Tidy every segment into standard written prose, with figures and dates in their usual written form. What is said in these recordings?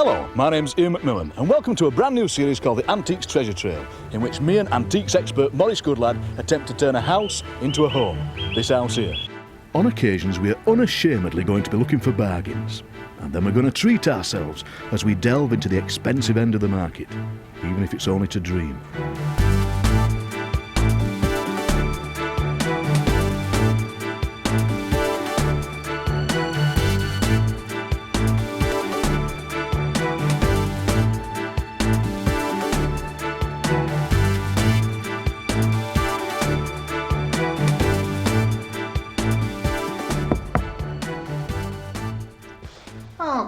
Hello, my name's Ian MacMillan and welcome to a brand new series called the Antiques Treasure Trail, in which me and antiques expert Maurice Goodlad attempt to turn a house into a home. This house here. On occasions we are unashamedly going to be looking for bargains, and then we're going to treat ourselves as we delve into the expensive end of the market, even if it's only to dream.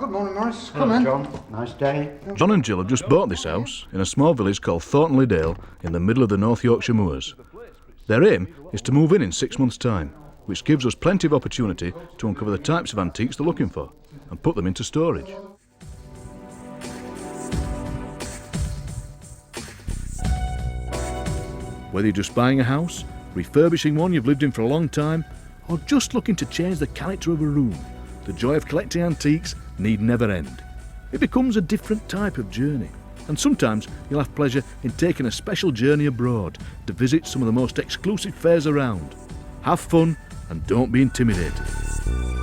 Good morning, Maurice. Come in. John. Nice day. John and Jill have just bought this house in a small village called Thornton Dale in the middle of the North Yorkshire moors. Their aim is to move in 6 months' time, which gives us plenty of opportunity to uncover the types of antiques they're looking for and put them into storage. Whether you're just buying a house, refurbishing one you've lived in for a long time, or just looking to change the character of a room, the joy of collecting antiques need never end. It becomes a different type of journey, and sometimes you'll have pleasure in taking a special journey abroad to visit some of the most exclusive fairs around. Have fun and don't be intimidated.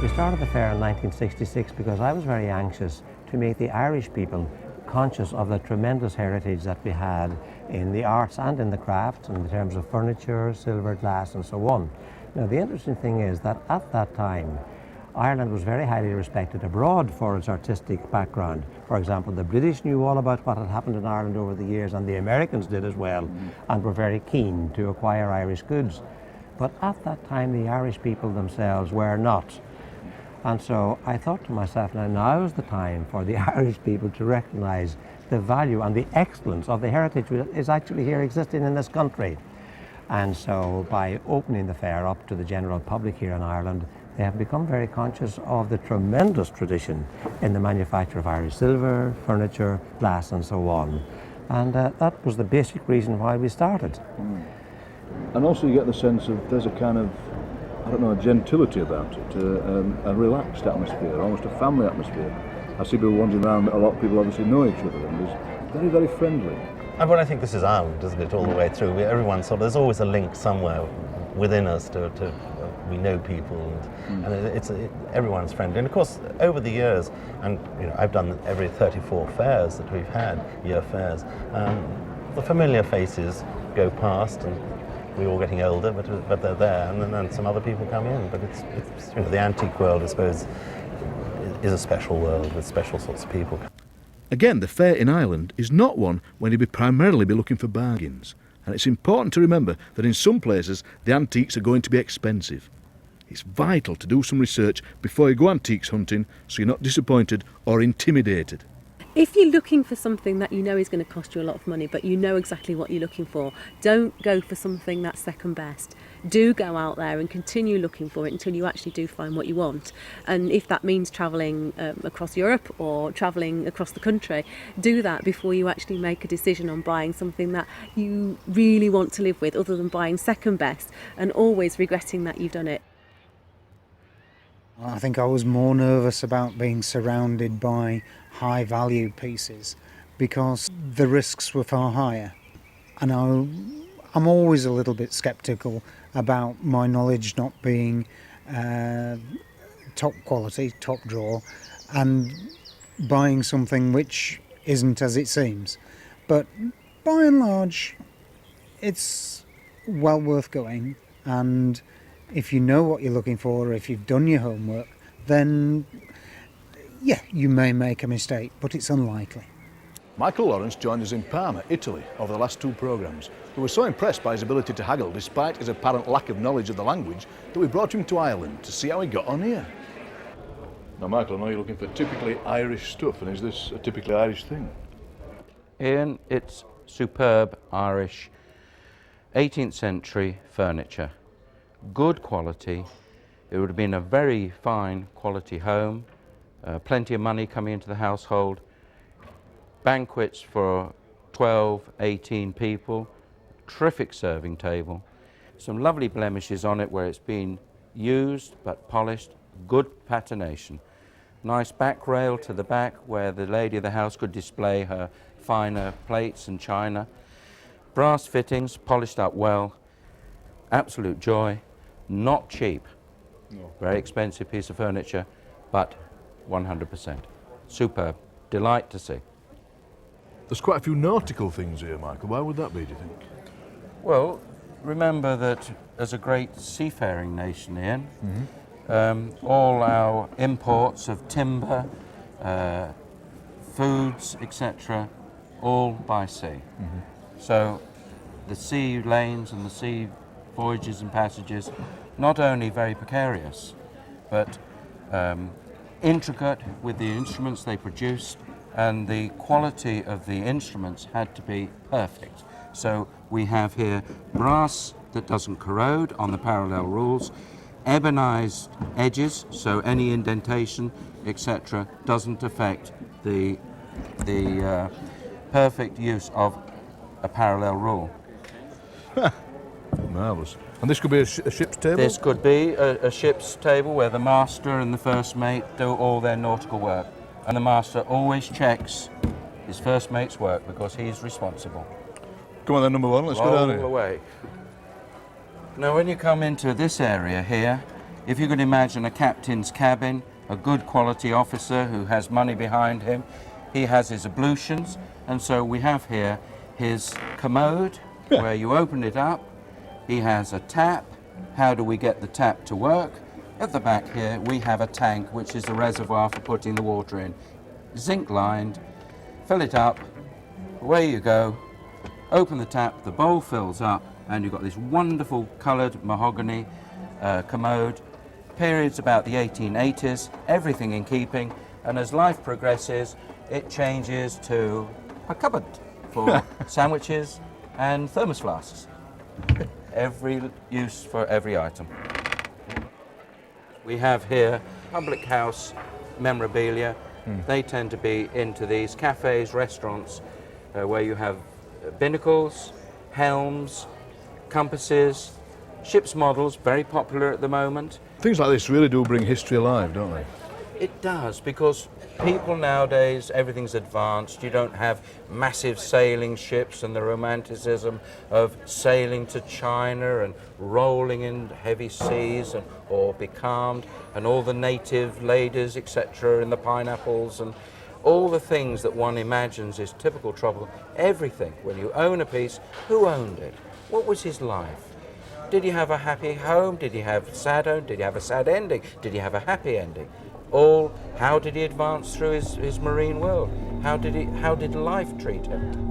We started the fair in 1966 because I was very anxious to make the Irish people conscious of the tremendous heritage that we had in the arts and in the crafts in terms of furniture, silver, glass and so on. Now the interesting thing is that at that time Ireland was very highly respected abroad for its artistic background. For example, the British knew all about what had happened in Ireland over the years, and the Americans did as well, and were very keen to acquire Irish goods. But at that time, the Irish people themselves were not. And so I thought to myself, now is the time for the Irish people to recognise the value and the excellence of the heritage that is actually here existing in this country. And so by opening the fair up to the general public here in Ireland, they have become very conscious of the tremendous tradition in the manufacture of Irish silver, furniture, glass and so on. And that was the basic reason why we started. And also you get the sense of there's a kind of, I don't know, a gentility about it, a relaxed atmosphere, almost a family atmosphere. I see people wandering around, a lot of people obviously know each other, and it's very, very friendly. And well, I think this is Ireland, isn't it, all the way through? Everyone there's always a link somewhere within us to we know people, and everyone's friendly. And of course, over the years, and I've done every 34 fairs that we've had, year fairs, the familiar faces go past, and we're all getting older, but they're there, and then some other people come in. But it's the antique world, I suppose, is a special world with special sorts of people. Again, the fair in Ireland is not one where you'll primarily be looking for bargains. And it's important to remember that in some places the antiques are going to be expensive. It's vital to do some research before you go antiques hunting so you're not disappointed or intimidated. If you're looking for something that you know is going to cost you a lot of money, but you know exactly what you're looking for, don't go for something that's second best. Do go out there and continue looking for it until you actually do find what you want. And if that means travelling across Europe or travelling across the country, do that before you actually make a decision on buying something that you really want to live with, other than buying second best and always regretting that you've done it. I think I was more nervous about being surrounded by high value pieces because the risks were far higher. And I'm always a little bit sceptical about my knowledge not being top quality, top drawer, and buying something which isn't as it seems. But by and large, it's well worth going, and if you know what you're looking for, if you've done your homework, then yeah, you may make a mistake, but it's unlikely. Michael Lawrence joined us in Parma, Italy, over the last 2 programmes. We were so impressed by his ability to haggle, despite his apparent lack of knowledge of the language, that we brought him to Ireland to see how he got on here. Now, Michael, I know you're looking for typically Irish stuff, and is this a typically Irish thing? Ian, it's superb Irish 18th century furniture. Good quality. It would have been a very fine quality home, plenty of money coming into the household, banquets for 12, 18 people, terrific serving table, some lovely blemishes on it where it's been used but polished, good patination. Nice back rail to the back where the lady of the house could display her finer plates and china. Brass fittings, polished up well. Absolute joy. Not cheap. No. Very expensive piece of furniture, but 100%. Superb. Delight to see. There's quite a few nautical things here, Michael. Why would that be, do you think? Well, remember that as a great seafaring nation, Ian, all our imports of timber, foods, etc., all by sea. So the sea lanes and the sea voyages and passages, not only very precarious, but intricate with the instruments they produced, and the quality of the instruments had to be perfect. So we have here brass that doesn't corrode on the parallel rules, ebonized edges, so any indentation, etc., doesn't affect the perfect use of a parallel rule. Marvellous. And this could be a ship's table? This could be a ship's table where the master and the first mate do all their nautical work. And the master always checks his first mate's work because he's responsible. Come on then, number one, let's go down Roll here. away. Now when you come into this area here, if you could imagine a captain's cabin, a good quality officer who has money behind him, he has his ablutions, and so we have here his commode where you open it up. He has a tap. How do we get the tap to work? At the back here we have a tank which is the reservoir for putting the water in. Zinc lined, fill it up, away you go, open the tap, the bowl fills up, and you've got this wonderful coloured mahogany commode. Periods about the 1880s, everything in keeping, and as life progresses it changes to a cupboard for sandwiches and thermos flasks. Every use for every item. We have here public house memorabilia. They tend to be into these cafes, restaurants, where you have binnacles, helms, compasses, ship's models, very popular at the moment. Things like this really do bring history alive, don't they? It does, because people nowadays, everything's advanced. You don't have massive sailing ships and the romanticism of sailing to China and rolling in heavy seas or becalmed, and all the native ladies, etc., and the pineapples and all the things that one imagines is typical trouble. Everything. When you own a piece, who owned it? What was his life? Did he have a happy home? Did he have sad home? Did he have a sad ending? Did he have a happy ending? All, how did he advance through his marine world? How did life treat him?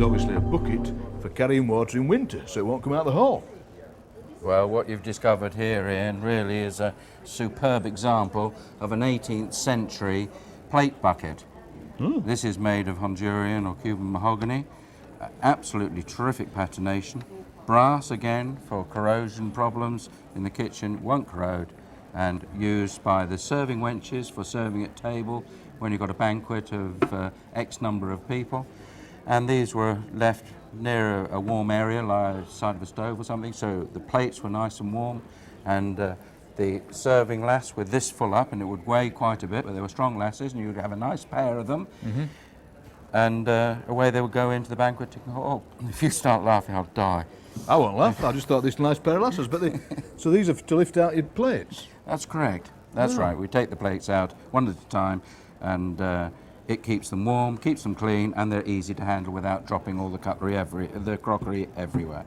Obviously a bucket for carrying water in winter so it won't come out the hole. Well, what you've discovered here, Ian, really is a superb example of an 18th century plate bucket. This is made of Honduran or Cuban mahogany, absolutely terrific patination. Brass, again, for corrosion problems in the kitchen, won't corrode, and used by the serving wenches for serving at table when you've got a banquet of X number of people. And these were left near a warm area, like the side of a stove or something, so the plates were nice and warm, and the serving lass with this full up, and it would weigh quite a bit, but they were strong lasses, and you would have a nice pair of them, and away they would go into the banquet. Oh, if you start laughing, I'll die. I won't laugh, I just thought this nice pair of lasses, but so these are to lift out your plates? That's correct, that's right. We take the plates out one at a time, and it keeps them warm, keeps them clean, and they're easy to handle without dropping all the cutlery, the crockery everywhere.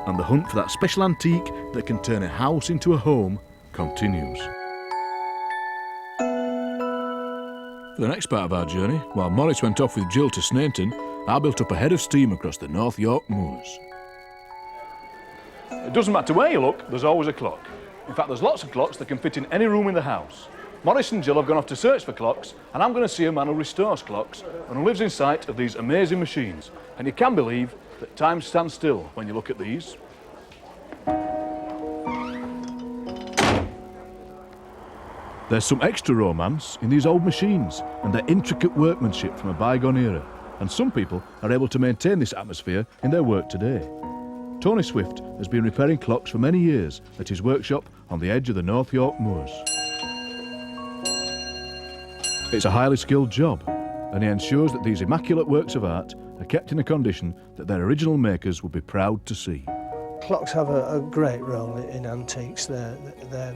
And the the hunt for that special antique that can turn a house into a home continues. For the next part of our journey, while Maurice went off with Jill to Snainton, I built up a head of steam across the North York moors. It doesn't matter where you look, there's always a clock. In fact, there's lots of clocks that can fit in any room in the house. Maurice and Jill have gone off to search for clocks, and I'm going to see a man who restores clocks and who lives in sight of these amazing machines. And you can believe that time stands still when you look at these. There's some extra romance in these old machines and their intricate workmanship from a bygone era, and some people are able to maintain this atmosphere in their work today. Tony Swift has been repairing clocks for many years at his workshop on the edge of the North York moors. It's a highly skilled job, and he ensures that these immaculate works of art are kept in a condition that their original makers would be proud to see. Clocks have a great role in antiques. They're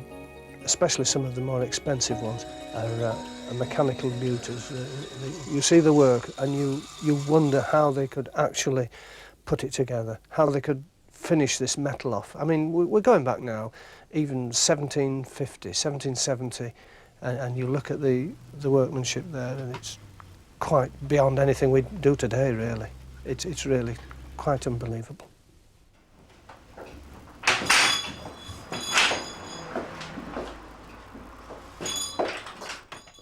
especially some of the more expensive ones are mechanical beauties. You see the work and you wonder how they could actually put it together, how they could finish this metal off. I mean, we're going back now, even 1750, 1770, and you look at the workmanship there, and it's quite beyond anything we do today, really. It's really quite unbelievable.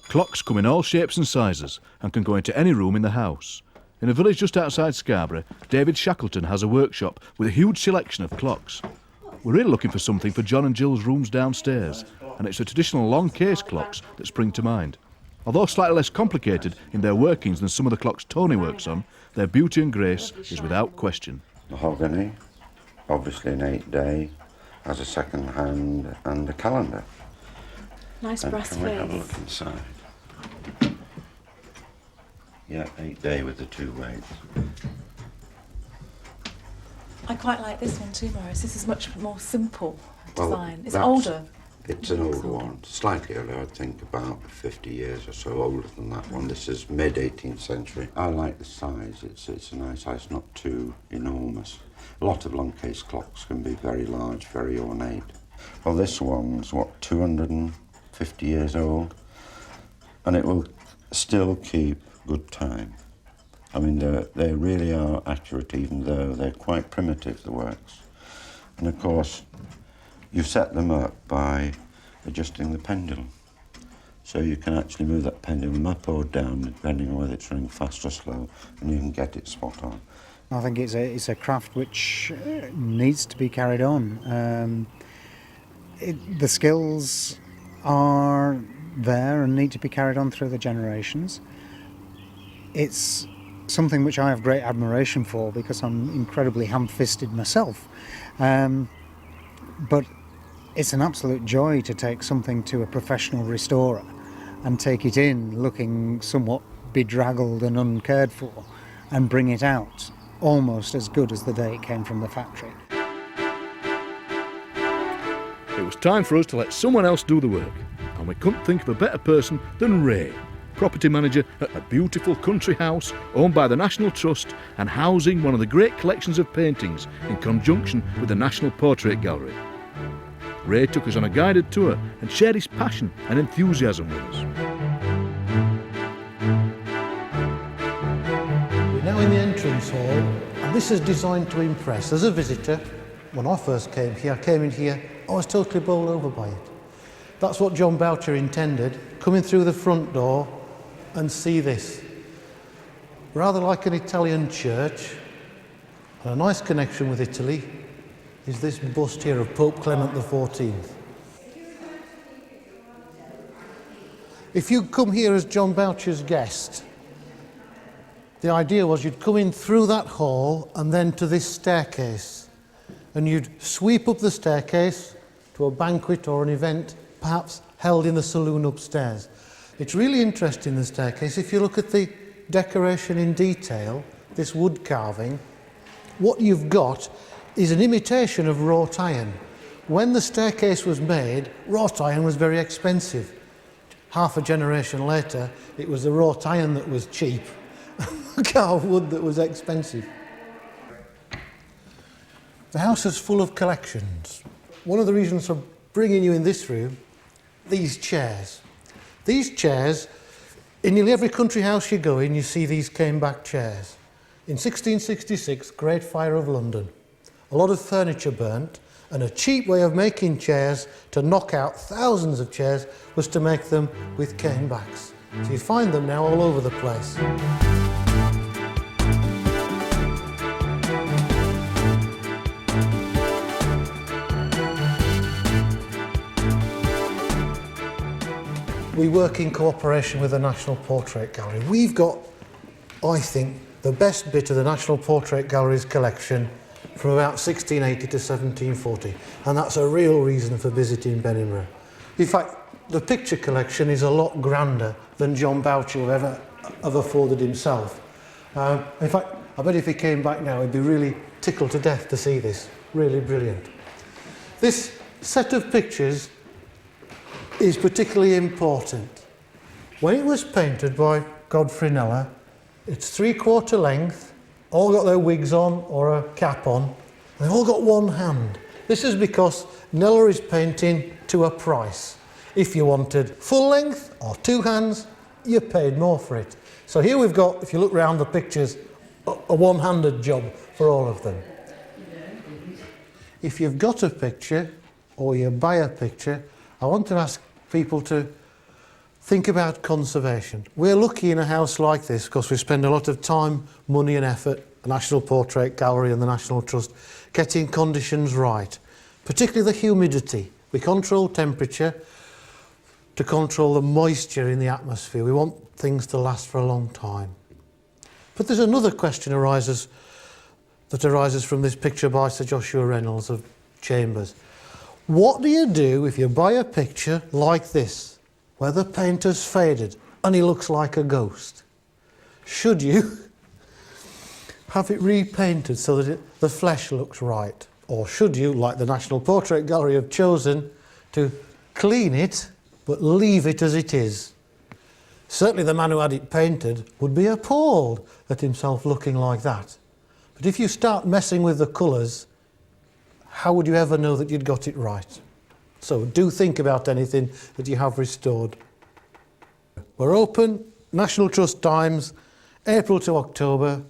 Clocks come in all shapes and sizes and can go into any room in the house. In a village just outside Scarborough, David Shackleton has a workshop with a huge selection of clocks. We're really looking for something for John and Jill's rooms downstairs, and it's the traditional long case clocks that spring to mind. Although slightly less complicated in their workings than some of the clocks Tony works on, their beauty and grace is without question. Mahogany, obviously an 8-day, has a second hand and a calendar. Nice And brass can we have a face. look inside? Yeah, 8-day with the 2 weights. I quite like this one too, Maurice. This is much more simple Well, design. It's that's- older. It's an older one, slightly older, I think about 50 years or so older than that one. This is mid-18th century. I like the size, it's a nice size, not too enormous. A lot of long case clocks can be very large, very ornate. Well, this one's, 250 years old, and it will still keep good time. I mean, they really are accurate, even though they're quite primitive, the works. And of course, you set them up by adjusting the pendulum. So you can actually move that pendulum up or down, depending on whether it's running fast or slow, and you can get it spot on. I think it's a craft which needs to be carried on. The skills are there and need to be carried on through the generations. It's something which I have great admiration for because I'm incredibly ham-fisted myself. But it's an absolute joy to take something to a professional restorer and take it in looking somewhat bedraggled and uncared for and bring it out almost as good as the day it came from the factory. It was time for us to let someone else do the work, and we couldn't think of a better person than Ray, property manager at a beautiful country house owned by the National Trust and housing one of the great collections of paintings in conjunction with the National Portrait Gallery. Ray took us on a guided tour and shared his passion and enthusiasm with us. We're now in the entrance hall, and this is designed to impress. As a visitor, when I first came here, I came in here, I was totally bowled over by it. That's what John Boucher intended, coming through the front door and see this. Rather like an Italian church, and a nice connection with Italy, is this bust here of Pope Clement XIV. If you come here as John Boucher's guest, the idea was you'd come in through that hall and then to this staircase, and you'd sweep up the staircase to a banquet or an event, perhaps held in the saloon upstairs. It's really interesting, the staircase. If you look at the decoration in detail, this wood carving, what you've got is an imitation of wrought iron. When the staircase was made, wrought iron was very expensive. Half a generation later, it was the wrought iron that was cheap, carved wood that was expensive. The house is full of collections. One of the reasons for bringing you in this room, these chairs. These chairs, in nearly every country house you go in, you see these cane-back chairs. In 1666, Great Fire of London, a lot of furniture burnt, and a cheap way of making chairs to knock out thousands of chairs was to make them with cane backs. So you find them now all over the place. We work in cooperation with the National Portrait Gallery. We've got, I think, the best bit of the National Portrait Gallery's collection from about 1680 to 1740, and that's a real reason for visiting Benningborough. In fact, the picture collection is a lot grander than John Boucher will ever have afforded himself. In fact, I bet if he came back now, he'd be really tickled to death to see this. Really brilliant. This set of pictures is particularly important. When it was painted by Godfrey Kneller, it's 3/4 length, all got their wigs on or a cap on, and they've all got one hand. This is because Kneller is painting to a price. If you wanted full length or 2 hands, you paid more for it. So here we've got, if you look round the pictures, a one-handed job for all of them. If you've got a picture or you buy a picture, I want to ask people to think about conservation. We're lucky in a house like this because we spend a lot of time, money and effort, the National Portrait Gallery and the National Trust, getting conditions right, particularly the humidity. We control temperature to control the moisture in the atmosphere. We want things to last for a long time. But there's another question that arises from this picture by Sir Joshua Reynolds of Chambers. What do you do if you buy a picture like this, where the painter's faded and he looks like a ghost? Should you have it repainted so that the flesh looks right? Or should you, like the National Portrait Gallery have chosen, to clean it but leave it as it is? Certainly the man who had it painted would be appalled at himself looking like that. But if you start messing with the colours, how would you ever know that you'd got it right? So do think about anything that you have restored. We're open, National Trust times, April to October,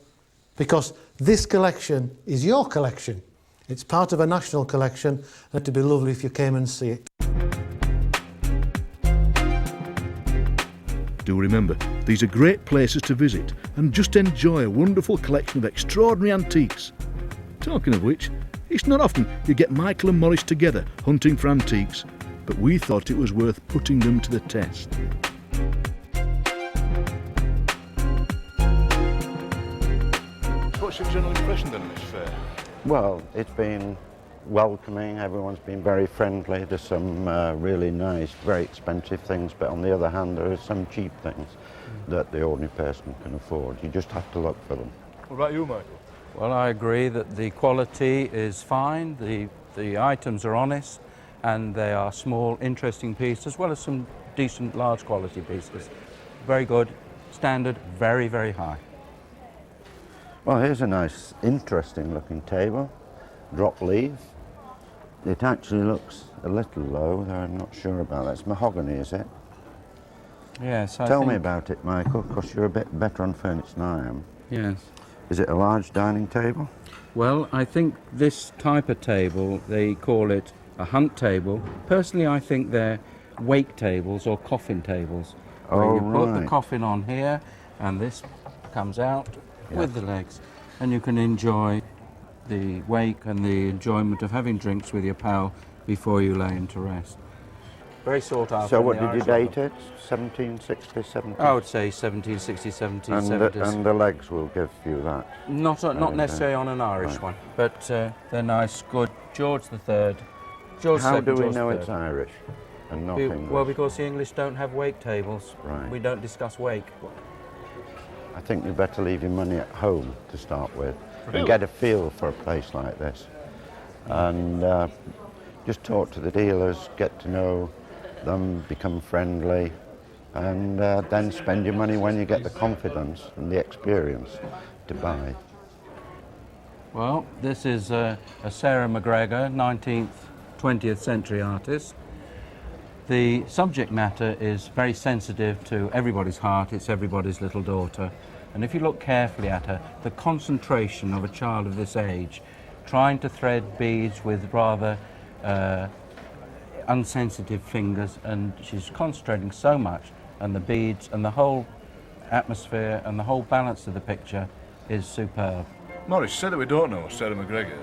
because this collection is your collection. It's part of a national collection, and it'd be lovely if you came and see it. Do remember, these are great places to visit and just enjoy a wonderful collection of extraordinary antiques. Talking of which, it's not often you get Michael and Maurice together hunting for antiques, but we thought it was worth putting them to the test. What's your general impression then of this fair? Well, it's been welcoming, everyone's been very friendly. There's some really nice, very expensive things, but on the other hand there are some cheap things that the ordinary person can afford. You just have to look for them. What about you, Michael? Well, I agree that the quality is fine, the items are honest, and they are small, interesting pieces, as well as some decent, large quality pieces. Very good, standard, very, very high. Well, here's a nice, interesting looking table, drop leaf. It actually looks a little low, though I'm not sure about that. It's mahogany, is it? Yes, Tell me about it, Michael, because you're a bit better on furniture than I am. Yes. Is it a large dining table? Well, I think this type of table, they call it a hunt table. Personally, I think they're wake tables or coffin tables. Where you put the coffin on here, and this comes out with the legs, and you can enjoy the wake and the enjoyment of having drinks with your pal before you lay into rest. Very sought after. So what did you date it? 1760, 17? I would say 1760, 1770s. And the legs will give you that? Not necessarily on an Irish one, but they're nice, good. George III. How do we know it's Irish and not English? Well, because the English don't have wake tables. Right. We don't discuss wake. I think you better leave your money at home to start with Really? and get a feel for a place like this. And just talk to the dealers, get to know them, become friendly, and then spend your money when you get the confidence and the experience to buy. Well, this is a Sarah McGregor, 19th, 20th century artist. The subject matter is very sensitive to everybody's heart. It's everybody's little daughter. And if you look carefully at her, the concentration of a child of this age, trying to thread beads with rather unsensitive fingers, and she's concentrating so much, and the beads and the whole atmosphere and the whole balance of the picture is superb. Maurice, say that we don't know Sarah McGregor.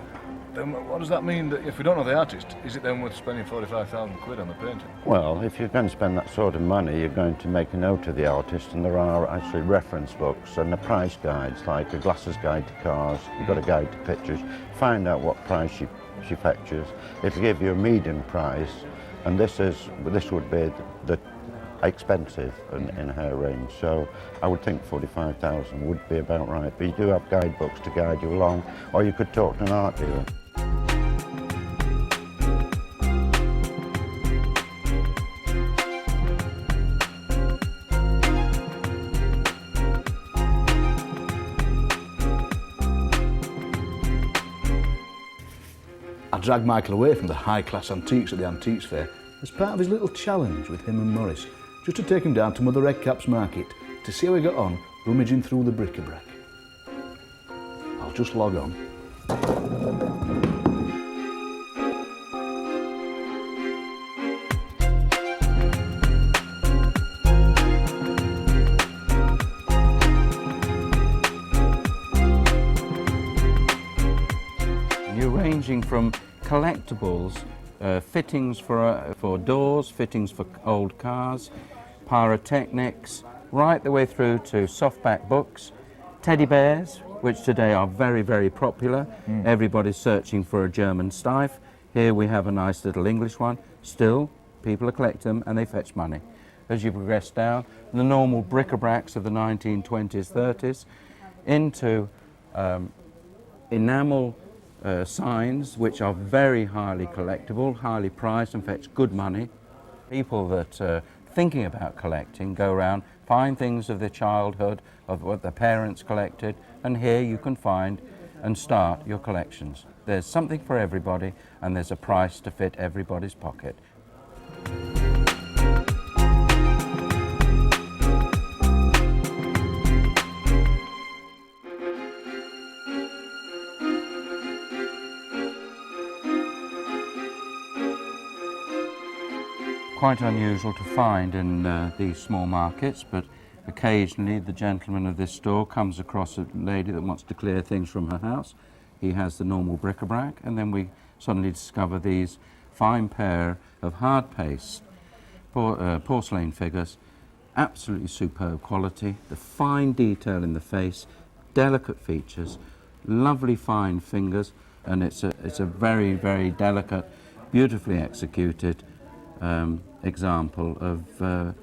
Then what does that mean? That if we don't know the artist, is it then worth spending 45,000 quid on the painting? Well, if you're going to spend that sort of money, you're going to make a note of the artist, and there are actually reference books and the price guides, like a Glasses Guide to Cars, you've got a guide to pictures. Find out what price she fetches. It'll give you a median price, and this would be the expensive in her range. So I would think 45,000 would be about right. But you do have guidebooks to guide you along, or you could talk to an art dealer. I dragged Michael away from the high-class antiques at the Antiques Fair as part of his little challenge with him and Maurice, just to take him down to Mother Redcap's market to see how he got on rummaging through the bric-a-brac. I'll just log on. You're ranging from collectibles, fittings for doors, fittings for old cars, pyrotechnics, right the way through to softback books, teddy bears, which today are very, very popular. Everybody's searching for a German Steiff. Here we have a nice little English one. Still, people collect them and they fetch money. As you progress down, the normal bric-a-bracs of the 1920s, 30s, into enamel signs, which are very highly collectible, highly prized and fetch good money. People that are thinking about collecting go around, find things of their childhood, of what their parents collected, and here you can find and start your collections. There's something for everybody, and there's a price to fit everybody's pocket. Quite unusual to find in these small markets, but occasionally the gentleman of this store comes across a lady that wants to clear things from her house. He has the normal bric-a-brac, and then we suddenly discover these fine pair of hard paste porcelain figures, absolutely superb quality, the fine detail in the face, delicate features, lovely fine fingers, and it's a very, very delicate, beautifully executed example of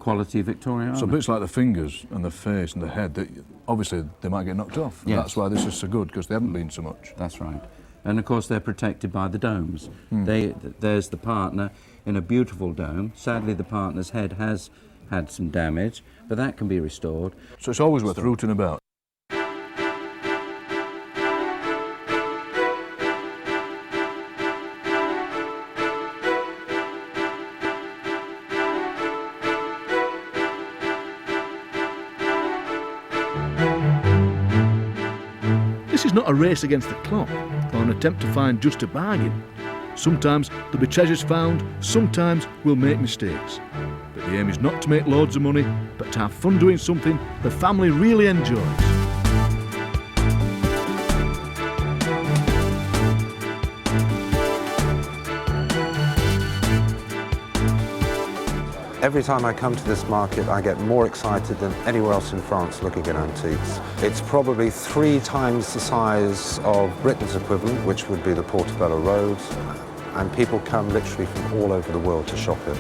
quality Victorian art. So bits like the fingers and the face and the head, obviously they might get knocked off. Yes. That's why this is so good, because they haven't been so much. That's right. And of course they're protected by the domes. There's the partner in a beautiful dome. Sadly the partner's head has had some damage, but that can be restored. So it's always worth rooting about. This is not a race against the clock or an attempt to find just a bargain. Sometimes there'll be treasures found, sometimes we'll make mistakes. But the aim is not to make loads of money, but to have fun doing something the family really enjoys. Every time I come to this market, I get more excited than anywhere else in France looking at antiques. It's probably 3 times the size of Britain's equivalent, which would be the Portobello Road, and people come literally from all over the world to shop here.